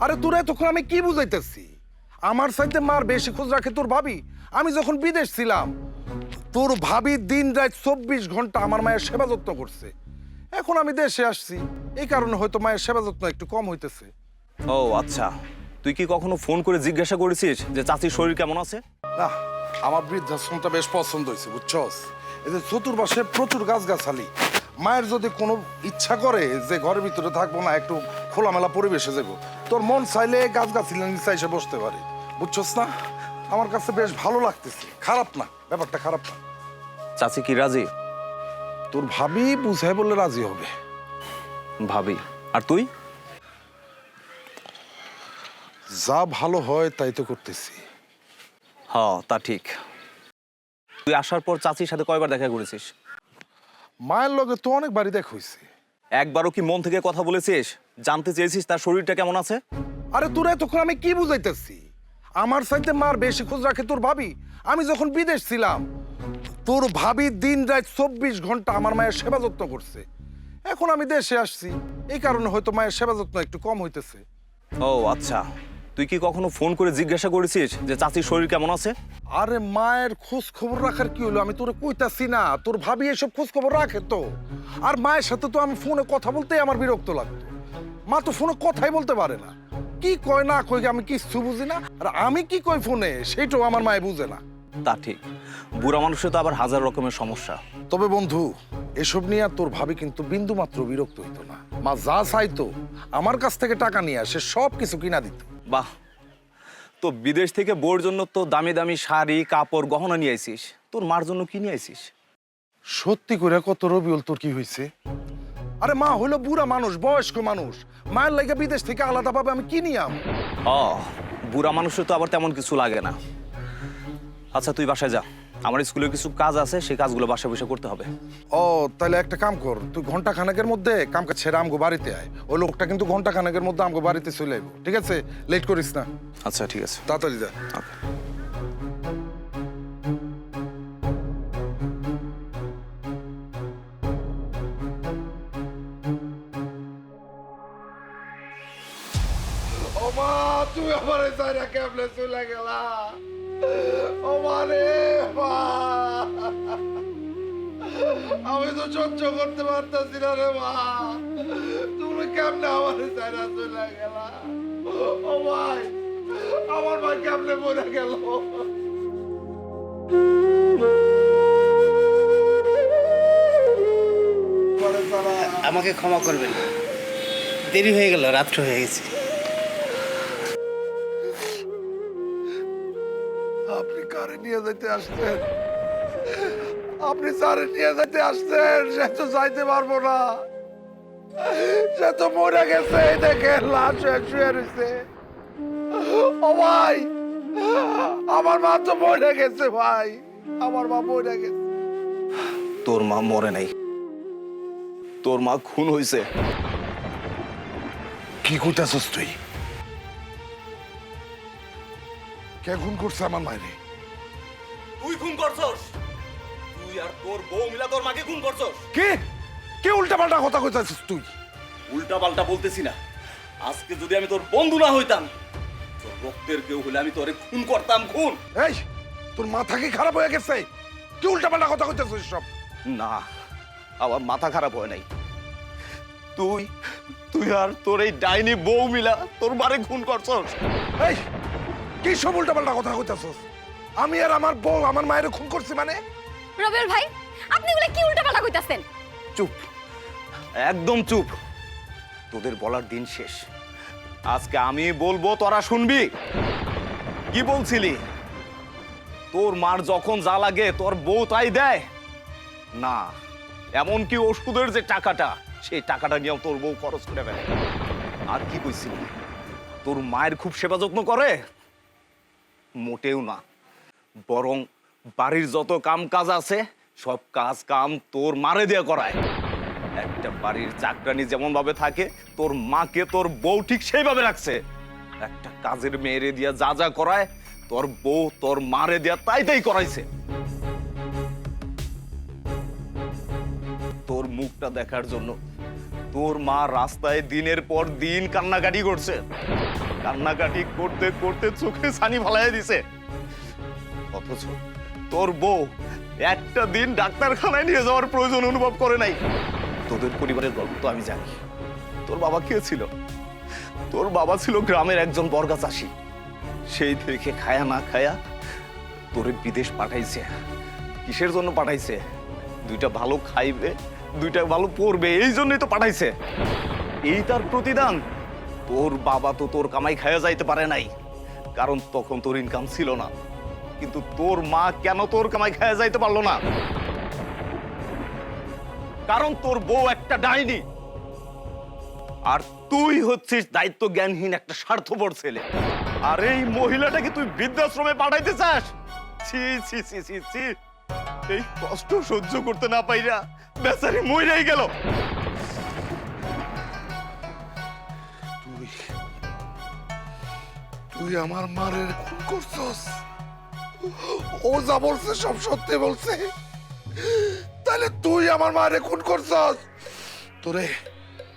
আরে তোরা তখন আমি কি বুঝাইতেছি? আমার সাথে মার বেশি খোঁজ রাখে তোর ভাবি। আমি যখন বিদেশ ছিলাম তোর ভাবি দিন রাত 24 ঘন্টা আমার মায়ের সেবা যত্ন করছে। এখন আমি দেশে আসছি, এই কারণে হয়তো মায়ের সেবা যত্ন একটু কম হইতেছে। ও আচ্ছা, তুই কি কখনো ফোন করে জিজ্ঞাসা করেছিস যে চাচির শরীর কেমন আছে? না, আমার বৃদ্ধাশ্রমটা বেশ পছন্দ হয়েছে বুঝছস। এই যে চতুর্পাশে প্রচুর গাছগাছালি, মায়ের যদি কোনো ইচ্ছা করে যে ঘরের ভিতরে থাকবো না, একটু খোলামেলা পরিবেশে যাবো, তোর মন চাইলে গাছগাছালির নিচে এসে বসতে পারে, বুঝছস না? আমার কাছে বেশ ভালো লাগতেছে, খারাপ না, ব্যাপারটা খারাপ না। চাচি কি রাজি? তোর ভাবি বুঝাই বললে রাজি হবে। ভাবি। আর তুই? যা ভালো হয় তাই তো করতেছি। হ্যাঁ, তা ঠিক। তুই আসার পর চাচির সাথে কয়বার দেখা করেছিস? মায়ের লগে তো অনেকবারই দেখা হয়েছে। একবারও কি মন থেকে কথা বলেছিস? জানতে চেয়েছিস তার শরীরটা কেমন আছে? আরে তোরা তখন আমি কি বুঝাইতেছি? আমার সাথে মার বেশি খোঁজ রাখে তোর ভাবি। আমি যখন বিদেশ ছিলাম তোর ভাবি দিন রাত 24 ঘন্টা আমার মায়ের সেবা যত্ন করছে। এখন আমি দেশে আসছি, এই কারণে হয়তো মায়ের সেবা যত্ন একটু কম হইতেছে। ও আচ্ছা, তুই কি কখনো ফোন করে জিজ্ঞাসা করেছিস যে চাচির শরীর কেমন আছে? আরে মায়ের খোঁজ খবর রাখার কি হলো? আমি তোরে কইতাছি না, তোর ভাবি এসব খোঁজ খবর রাখে তো। আর মায়ের সাথে তো আমি ফোনে কথা বলতেই আমার বিরক্ত লাগতো। মা তো ফোনে কথাই বলতে পারে না, কি কয় না কই আমি কিচ্ছু বুঝি না। আর আমি কি কই ফোনে সেইটাও আমার মায়ে বুঝে না। তা ঠিক, বুড়া মানুষের তো আবার হাজার রকমের সমস্যা। তবে বন্ধু, এসব নিয়ে আর তোর ভাবি কিন্তু বিন্দু মাত্র বিরক্ত হইতো না। মা যা চাইতো আমার কাছ থেকে টাকা নিয়ে আসে সব কিছু কিনা দিত। বাহ, তো বিদেশ থেকে বউর জন্য তো দামি দামি শাড়ি কাপড় গহনা নিয়ে আইছিস, তোর মার জন্য কি নিয়ে আইছিস? সত্যি করে কত রবিউল, তোর কি হয়েছে? আরে মা হইলো বুড়া মানুষ, বয়স্ক মানুষ, মায়ের লাগে বিদেশ থেকে আলাদাভাবে আমি কি নিয়াম? ও, বুড়া মানুষের তো আবার তেমন কিছু লাগে না। আচ্ছা তুই বাসায় যা, আমার স্কুলে কিছু কাজ আছে, সেই কাজগুলো বাসায় বসে করতে হবে। ও তাহলে একটা কাম কর, তুই ঘন্টা খানেকের মধ্যে কামকে ছেড়ে আমগো বাড়িতে আয়। ওই লোকটা কিন্তু ঘন্টা খানেকের মধ্যে আমগো বাড়িতে চলে আইব, ঠিক আছে? লেট করিস না। আচ্ছা ঠিক আছে। তাড়াতাড়ি যা। ও মা, তুই আমার সাইরা কেমনে চলে গেলা? ও মা রে মা, আমি তো সহ্য করতে পারতাছি না রে মা। তুমি কেমনে আমার সাইরা চলে গেলা? ও ভাই, আমার ভাই কেমনে মরে গেল? আমাকে ক্ষমা করবেন, দেরি হয়ে গেল, রাত্র হয়ে গেছে। আপনি কারে নিয়ে যেতে আসছেন? আপনি স্যারে নিয়ে যেতে আসছেন, সে তো যাইতে পারবো না, সে তো মরে গেছে। এই দেখে লাশ হয়ে শুয়ে রয়েছে। ও ভাই, আমার মা তো মরে গেছে ভাই, আমার মা মরে গেছে। তোর মা মরে নাই, তোর মা খুন হয়েছে। কি কইতাছস তুই? কে খুন করছে আমার মায়েরে? তুই খুন করছস? তুই আর তোর বউ মিলা তোর মাকে খুন করছস? কে কে উল্টা পাল্টা কথা কইতাছিস তুই? উল্টা পাল্টা বলতেছি না, আজকে যদি আমি তোর বন্ধু না হইতাম, তোর রক্তের কেউ হলে আমি তোরে খুন করতাম, খুন। এই, তোর মাথা কি খারাপ হয়ে গেছে? কি উল্টা পাল্টা কথা কইতাছিস সব? না, আমার মাথা খারাপ হয় নাই। তুই তুই আর তোর এই ডাইনি বউ মিলা তোর মারে খুন করছস। এই, কি সব উল্টা পাল্টা কথা কইতাছস? আমি আর আমার বউ আমার মায়ের খুন করছি মানে? রবিউল ভাই, আপনি এগুলা কি উল্টাপাল্টা কইতাছেন? চুপ, একদম চুপ। তোদের বলার দিন শেষ। আজকে আমি বলবো, তোরা শুনবি। কি বলছিলি? তোর মার যখন যা লাগে তোর বউ তাই দেয় না? এমনকি ওষুধের যে টাকাটা, সেই টাকাটা নিয়েও তোর বউ খরচ করে ফেলে। আর কি কইছিলি? তোর মায়ের খুব সেবা যত্ন করে? মোটেও না, বরং বাড়ির যত কাম কাজ আছে সব কাজ কাম তোর মারে দিয়ে করায়। একটা বাড়ির চাকরানি যেমন ভাবে থাকে, তোর মাকে তোর বউ ঠিক সেইভাবে রাখছে। একটা কাজের মেয়েরে দিয়া যা যা করায়, তোর বউ তোর মারে দিয়া তাই তাই করাইছে। তোর মুখটা দেখার জন্য তোর মা রাস্তায় দিনের পর দিন কান্নাকাটি করছে, কান্নাকাটি করতে করতে চোখে ছানি ফালাই দিছে। অথচ তোর বউ একটা দিন ডাক্তারখানায় নিয়ে যাওয়ার প্রয়োজন অনুভব করে নাই। তোদের পরিবারের গল্প তো আমি জানি। তোর বাবা কে ছিল? তোর বাবা ছিল গ্রামের একজন বর্গা চাষী। সেই থেকে খায়া না খায়া তোরে বিদেশ পাঠাইছে। কিসের জন্য পাঠাইছে? দুইটা ভালো খাইবে, দুইটা ভালো পড়বে, এই জন্যই তো পাঠাইছে। এই তার প্রতিদান। তোর বাবা তো তোর কামাই খায়া যাইতে পারে নাই, কারণ তখন তোর ইনকাম ছিল না। কিন্তু তোর মা কেন তোর কামাই খায়া যাইতে পারলো না? কারণ তোর বউ একটা ডাইনি, আর তুই হচ্ছিস দায়িত্ব জ্ঞানহীন একটা স্বার্থপর ছেলে। আর এই মহিলাটাকে তুই বৃদ্ধাশ্রমে পাঠাইতে চাস? ছি ছি ছি ছি ছি, এই কষ্ট সহ্য করতে না পাইরা বেচারি মইরাই গেল। তুই তুই আমার মারের খুন করছস? ও যা বলছে সব সত্যি বলছে? তাহলে তুই আমার মারে খুন করছস? তোরে